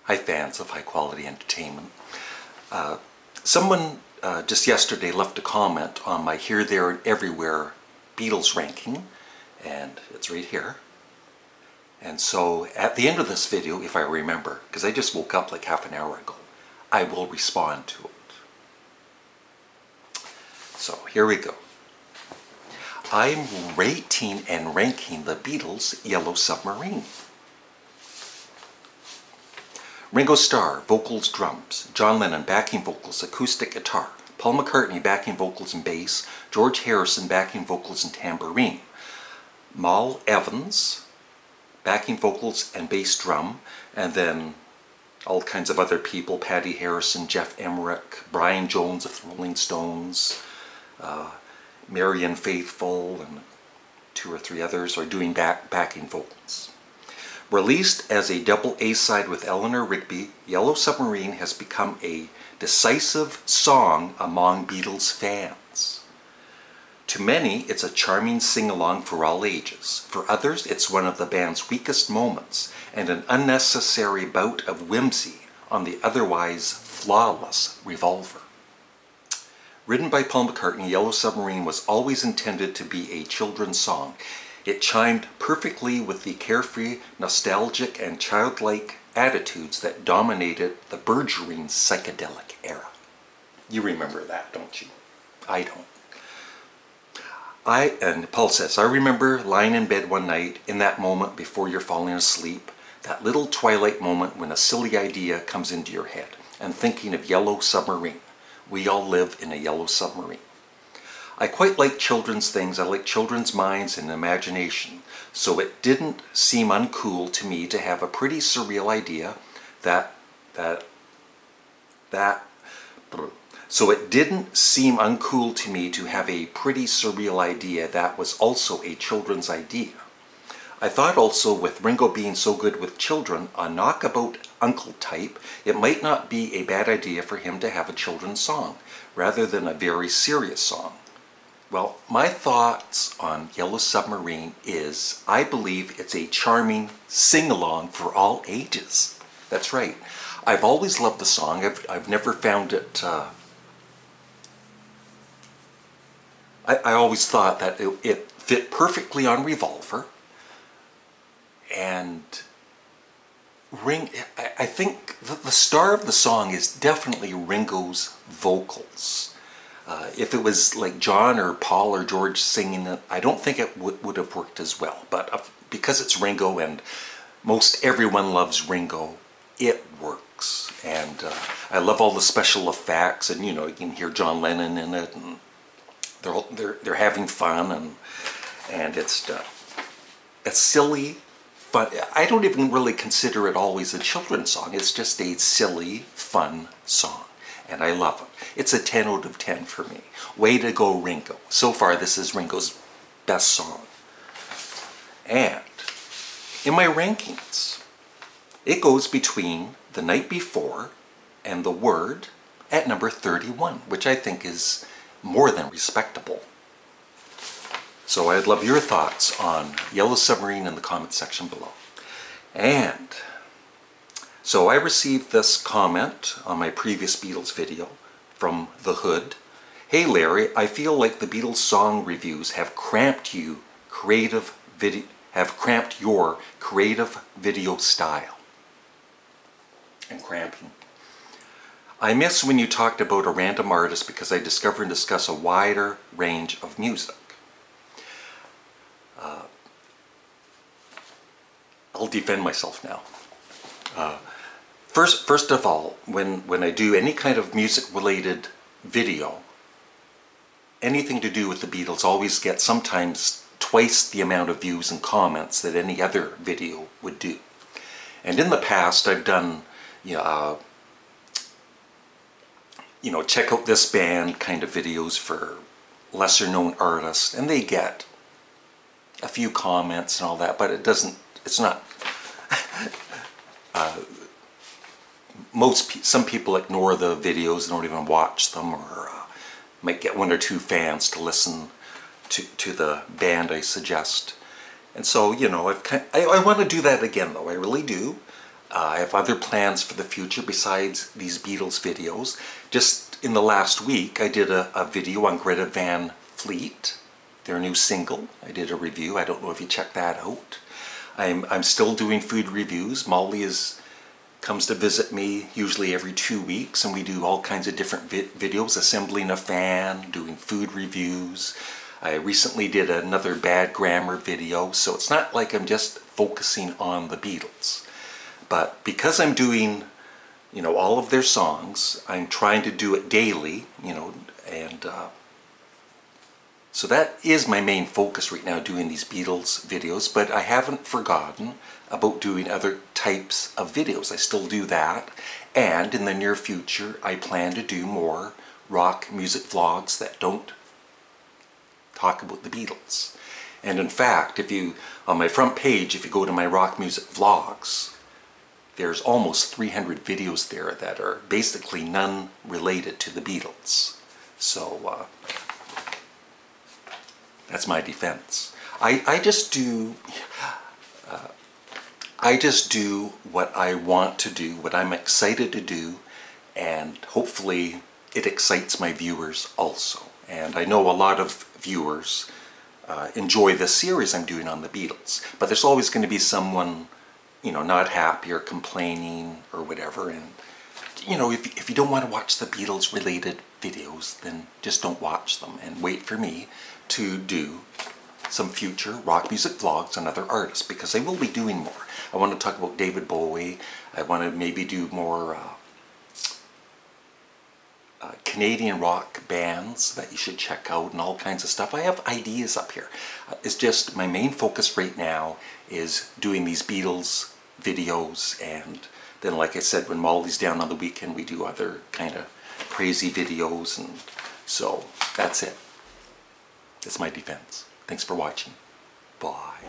Hi fans of high quality entertainment. Someone just yesterday left a comment on my Here, There and Everywhere Beatles ranking, and it's right here. And so at the end of this video, if I remember, because I just woke up like half an hour ago, I will respond to it. So here we go. I'm rating and ranking the Beatles' Yellow Submarine. Ringo Starr, vocals, drums. John Lennon, backing vocals, acoustic guitar. Paul McCartney, backing vocals and bass. George Harrison, backing vocals and tambourine. Mal Evans, backing vocals and bass drum. And then all kinds of other people, Patty Harrison, Jeff Emmerich, Brian Jones of the Rolling Stones, Marianne Faithfull, and 2 or 3 others are doing backing vocals. Released as a double A-side with Eleanor Rigby, Yellow Submarine has become a decisive song among Beatles fans. To many, it's a charming sing-along for all ages. For others, it's one of the band's weakest moments and an unnecessary bout of whimsy on the otherwise flawless Revolver. Written by Paul McCartney, Yellow Submarine was always intended to be a children's song. It chimed perfectly with the carefree, nostalgic, and childlike attitudes that dominated the burgeoning psychedelic era. You remember that, don't you? I don't. And Paul says, I remember lying in bed one night, in that moment before you're falling asleep, that little twilight moment when a silly idea comes into your head, and thinking of Yellow Submarine. We all live in a yellow submarine. I quite like children's things. I like children's minds and imagination. So it didn't seem uncool to me to have a pretty surreal idea that was also a children's idea. I thought also, with Ringo being so good with children, a knockabout uncle type, it might not be a bad idea for him to have a children's song, rather than a very serious song. Well, my thoughts on Yellow Submarine is, I believe it's a charming sing-along for all ages. That's right. I've always loved the song. I've never found it... I always thought that it fit perfectly on Revolver. And I think the star of the song is definitely Ringo's vocals. If it was like John or Paul or George singing it, I don't think it would have worked as well. But because it's Ringo and most everyone loves Ringo, it works. And I love all the special effects, and you can hear John Lennon in it, and they're having fun, and it's silly. But I don't even really consider it always a children's song. It's just a silly, fun song. And I love it. It's a 10 out of 10 for me. Way to go, Ringo. So far, this is Ringo's best song. And in my rankings, it goes between The Night Before and The Word at number 31, which I think is more than respectable. So I'd love your thoughts on Yellow Submarine in the comment section below. And so I received this comment on my previous Beatles video from The Hood. Hey Larry, I feel like the Beatles song reviews have cramped your creative video style. And cramping. I miss when you talked about a random artist because I discover and discuss a wider range of music. I'll defend myself now. First of all, when I do any kind of music-related video, anything to do with the Beatles always gets sometimes twice the amount of views and comments that any other video would do. And in the past, I've done, check out this band kind of videos for lesser-known artists, and they get a few comments and all that, but it's not. Some people ignore the videos and don't even watch them, or might get 1 or 2 fans to listen to the band I suggest. And so, I want to do that again, though. I really do. I have other plans for the future besides these Beatles videos. Just in the last week, I did a video on Greta Van Fleet, their new single. I did a review. I don't know if you checked that out. I'm still doing food reviews. Molly comes to visit me usually every 2 weeks, and we do all kinds of different videos, assembling a fan, doing food reviews. I recently did another bad grammar video, so it's not like I'm just focusing on the Beatles. But because I'm doing, you know, all of their songs, I'm trying to do it daily, you know, and so that is my main focus right now, doing these Beatles videos, but I haven't forgotten about doing other types of videos. I still do that, and in the near future I plan to do more rock music vlogs that don't talk about the Beatles. And in fact, if you, on my front page, if you go to my rock music vlogs, there's almost 300 videos there that are basically none related to the Beatles. So that's my defense. I just do what I want to do, what I'm excited to do, and hopefully it excites my viewers also. And I know a lot of viewers enjoy the series I'm doing on the Beatles, but there's always going to be someone, you know, not happy or complaining or whatever. And you know, if you don't want to watch the Beatles related videos, then just don't watch them and wait for me to do some future rock music vlogs on other artists, because I will be doing more. I want to talk about David Bowie. I want to maybe do more Canadian rock bands that you should check out and all kinds of stuff. I have ideas up here. It's just my main focus right now is doing these Beatles videos, and then, like I said, when Molly's down on the weekend, we do other kind of crazy videos, and so that's it. That's my defense. Thanks for watching. Bye.